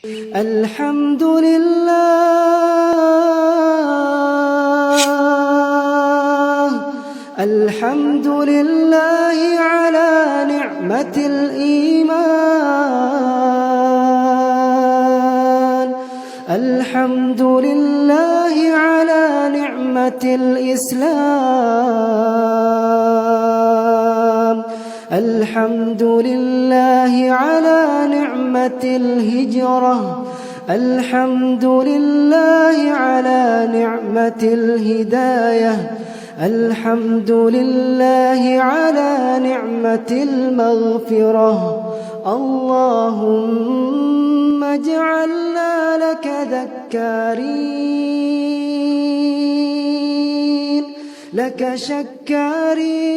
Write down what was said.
الحمد لله، الحمد لله على نعمة الإيمان، الحمد لله على نعمة الإسلام، الحمد لله على نعمة الهجرة، الحمد لله على نعمة الهداية، الحمد لله على نعمة المغفرة. اللهم اجعلنا لك ذكارين، لك شكارين.